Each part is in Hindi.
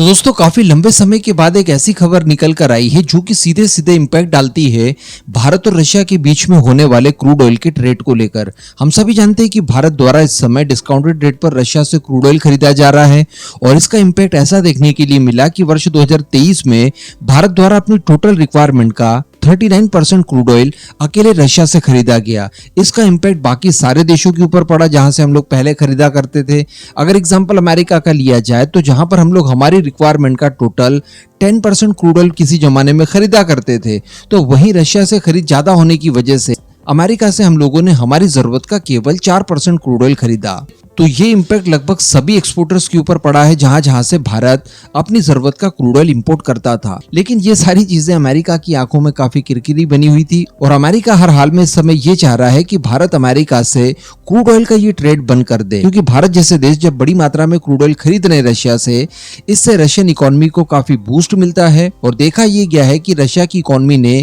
तो दोस्तों काफी लंबे समय के बाद एक ऐसी खबर निकल कर आई है जो कि सीधे सीधे इम्पैक्ट डालती है भारत और रशिया के बीच में होने वाले क्रूड ऑयल के ट्रेड को लेकर। हम सभी जानते हैं कि भारत द्वारा इस समय डिस्काउंटेड रेट पर रशिया से क्रूड ऑयल खरीदा जा रहा है और इसका इम्पैक्ट ऐसा देखने के लिए मिला कि वर्ष 2023 में भारत द्वारा अपनी टोटल रिक्वायरमेंट का 39% क्रूड ऑयल अकेले रशिया से खरीदा गया। इसका इम्पैक्ट बाकी सारे देशों के ऊपर पड़ा जहां से हम लोग पहले खरीदा करते थे। अगर एग्जांपल अमेरिका का लिया जाए तो जहां पर हम लोग हमारी रिक्वायरमेंट का टोटल 10% क्रूड ऑयल किसी जमाने में खरीदा करते थे, तो वहीं रशिया से खरीद ज्यादा होने की वजह से अमेरिका से हम लोगों ने हमारी जरूरत का केवल 4% क्रूड ऑयल खरीदा। तो ये इम्पैक्ट लगभग सभी एक्सपोर्टर्स के ऊपर पड़ा है जहां जहां से भारत अपनी जरूरत का क्रूड ऑयल इंपोर्ट करता था। लेकिन ये सारी चीजें अमेरिका की आंखों में काफी किरकिरी बनी हुई थी और अमेरिका हर हाल में इस समय ये चाह रहा है कि भारत अमेरिका से क्रूड ऑयल का ये ट्रेड बंद कर दे, क्योंकि भारत जैसे देश जब बड़ी मात्रा में क्रूड ऑयल खरीद रहे रशिया से, इससे रशियन इकोनॉमी को काफी बूस्ट मिलता है। और देखा ये गया है कि रशिया की इकोनॉमी ने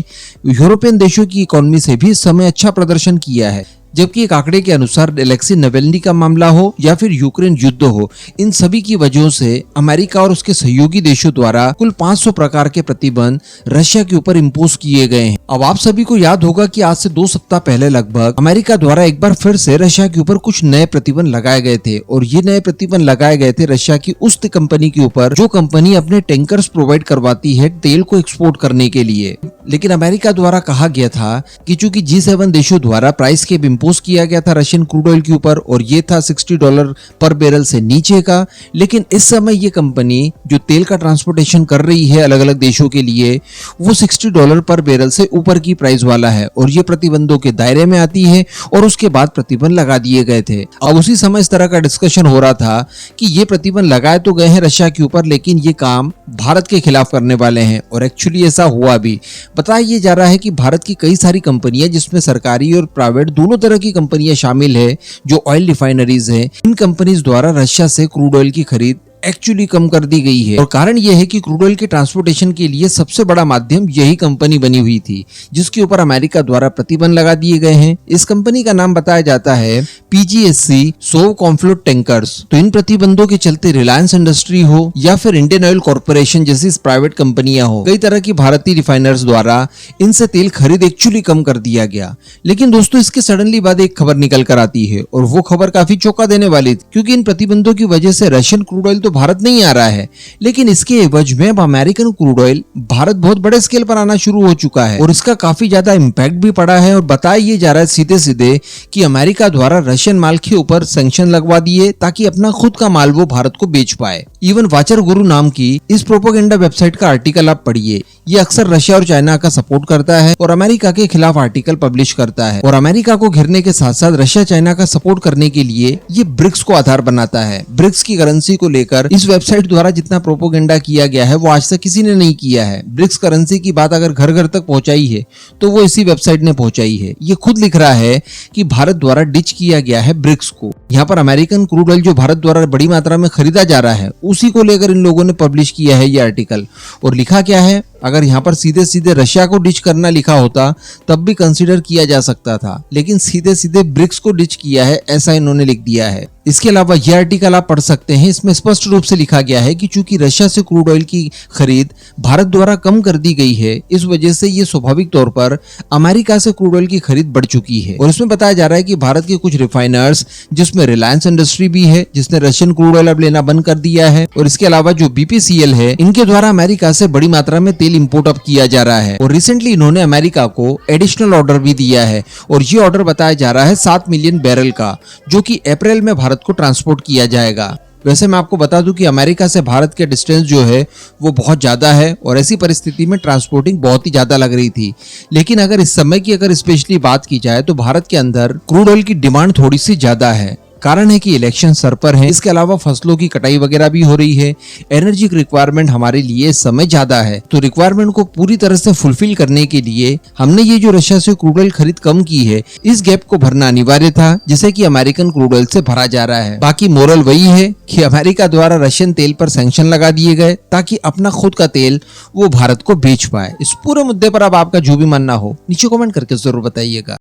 यूरोपियन देशों की इकोनॉमी से भी इस समय अच्छा प्रदर्शन किया है। जबकि एक आंकड़े के अनुसार अलेक्सी नवेल्नी का मामला हो या फिर यूक्रेन युद्ध हो, इन सभी की वजहों से अमेरिका और उसके सहयोगी देशों द्वारा कुल 500 प्रकार के प्रतिबंध रशिया के ऊपर इम्पोज किए गए हैं। अब आप सभी को याद होगा कि आज से 2 सप्ताह पहले लगभग अमेरिका द्वारा एक बार फिर से रशिया के ऊपर कुछ नए प्रतिबंध लगाए गए थे और ये नए प्रतिबंध लगाए गए थे रशिया की उस कंपनी के ऊपर जो कंपनी अपने टैंकर्स प्रोवाइड करवाती है तेल को एक्सपोर्ट करने के लिए। लेकिन अमेरिका द्वारा कहा गया था कि चूंकि G7 देशों द्वारा प्राइस कैप इंपोज किया गया था रशियन क्रूड ऑयल के ऊपर और ये था $60 पर बैरल से नीचे का, लेकिन इस समय ये कंपनी जो तेल का ट्रांसपोर्टेशन कर रही है अलग अलग देशों के लिए, वो $60 पर बैरल से ऊपर की प्राइस वाला है और ये प्रतिबंधों के दायरे में आती है और उसके बाद प्रतिबंध लगा दिए गए थे। अब उसी समय इस तरह का डिस्कशन हो रहा था कि ये प्रतिबंध लगाए तो गए हैं रशिया के ऊपर, लेकिन ये काम भारत के खिलाफ करने वाले हैं और एक्चुअली ऐसा हुआ भी। बताया जा रहा है कि भारत की कई सारी कंपनियां जिसमें सरकारी और प्राइवेट दोनों तरह की कंपनियां शामिल है, जो ऑयल रिफाइनरीज है, इन कंपनीज द्वारा रशिया से क्रूड ऑयल की खरीद एक्चुअली कम कर दी गई है। और कारण यह है कि क्रूड ऑयल के ट्रांसपोर्टेशन के लिए सबसे बड़ा माध्यम यही कंपनी बनी हुई थी जिसके ऊपर अमेरिका द्वारा प्रतिबंध लगा दिए गए हैं। इस कंपनी का नाम बताया जाता है PGSC सोवकॉम्फ्लोट टैंकर्स। तो इन प्रतिबंधों के चलते रिलायंस इंडस्ट्री हो या फिर इंडियन ऑयल कॉर्पोरेशन जैसी प्राइवेट कंपनियां हो, कई तरह की भारतीय रिफाइनर्स द्वारा इनसे तेल खरीद एक्चुअली कम कर दिया गया। लेकिन दोस्तों इसके सडनली बाद एक खबर निकल कर आती है और वो खबर काफी चौंका देने वाली थी, क्योंकि इन प्रतिबंधों की वजह से रशियन क्रूड ऑयल भारत नहीं आ रहा है, लेकिन इसके एवज में अब अमेरिकन क्रूड ऑयल भारत बहुत बड़े स्केल पर आना शुरू हो चुका है और इसका काफी ज्यादा इंपैक्ट भी पड़ा है। और बताया ये जा रहा है सीधे सीधे कि अमेरिका द्वारा रशियन माल के ऊपर सैंक्शन लगवा दिए ताकि अपना खुद का माल वो भारत को बेच पाए। इवन वाचर गुरु नाम की इस प्रोपेगेंडा वेबसाइट का आर्टिकल आप पढ़िए, ये अक्सर रशिया और चाइना का सपोर्ट करता है और अमेरिका के खिलाफ आर्टिकल पब्लिश करता है और अमेरिका को घेरने के साथ साथ रशिया चाइना का सपोर्ट करने के लिए ये ब्रिक्स को आधार बनाता है। ब्रिक्स की करेंसी को लेकर इस वेबसाइट द्वारा जितना प्रोपोगेंडा किया गया है वो आज तक किसी ने नहीं किया है। ब्रिक्स करेंसी की बात अगर घर घर तक पहुंचाई है तो वो इसी वेबसाइट ने पहुंचाई है। ये खुद लिख रहा है कि भारत द्वारा डिच किया गया है ब्रिक्स को। यहाँ पर अमेरिकन क्रूड ऑयल जो भारत द्वारा बड़ी मात्रा में खरीदा जा रहा है उसी को लेकर इन लोगों ने पब्लिश किया है ये आर्टिकल। और लिखा क्या है, अगर यहाँ पर सीधे सीधे रशिया को डिच करना लिखा होता तब भी कंसीडर किया जा सकता था, लेकिन सीधे सीधे ब्रिक्स को डिच किया है ऐसा इन्होंने लिख दिया है। इसके अलावा यह आर्टिकल आप पढ़ सकते हैं, इसमें स्पष्ट रूप से लिखा गया है कि चूंकि रशिया से क्रूड ऑयल की खरीद भारत द्वारा कम कर दी गई है, इस वजह से ये स्वाभाविक तौर पर अमेरिका से क्रूड ऑयल की खरीद बढ़ चुकी है। और इसमें बताया जा रहा है कि भारत के कुछ रिफाइनर्स जिसमें रिलायंस इंडस्ट्री भी है जिसने रशियन क्रूड ऑयल अब लेना बंद कर दिया है, और इसके अलावा जो BPCL है, इनके द्वारा अमेरिका से बड़ी मात्रा में तेल इंपोर्ट अब किया जा रहा है। और रिसेंटली इन्होंने अमेरिका को एडिशनल ऑर्डर भी दिया है और ये ऑर्डर बताया जा रहा है 7 मिलियन बैरल का, जो कि अप्रैल में भारत को ट्रांसपोर्ट किया जाएगा। वैसे मैं आपको बता दूं कि अमेरिका से भारत के डिस्टेंस जो है वो बहुत ज्यादा है और ऐसी परिस्थिति में ट्रांसपोर्टिंग बहुत ही ज्यादा लग रही थी। लेकिन अगर इस समय की अगर स्पेशली बात की जाए तो भारत के अंदर क्रूड ऑयल की डिमांड थोड़ी सी ज्यादा है। कारण है कि इलेक्शन सर पर है, इसके अलावा फसलों की कटाई वगैरह भी हो रही है, एनर्जी की रिक्वायरमेंट हमारे लिए इस समय ज्यादा है। तो रिक्वायरमेंट को पूरी तरह से फुलफिल करने के लिए हमने ये जो रशिया से क्रूड ऑयल खरीद कम की है, इस गैप को भरना अनिवार्य था जिसे कि अमेरिकन क्रूड ऑयल से भरा जा रहा है। बाकी मोरल वही है कि अमेरिका द्वारा रशियन तेल पर सैंक्शन लगा दिए गए ताकि अपना खुद का तेल वो भारत को बेच पाए। इस पूरे मुद्दे पर अब आपका जो भी मानना हो नीचे कमेंट करके जरूर बताइएगा।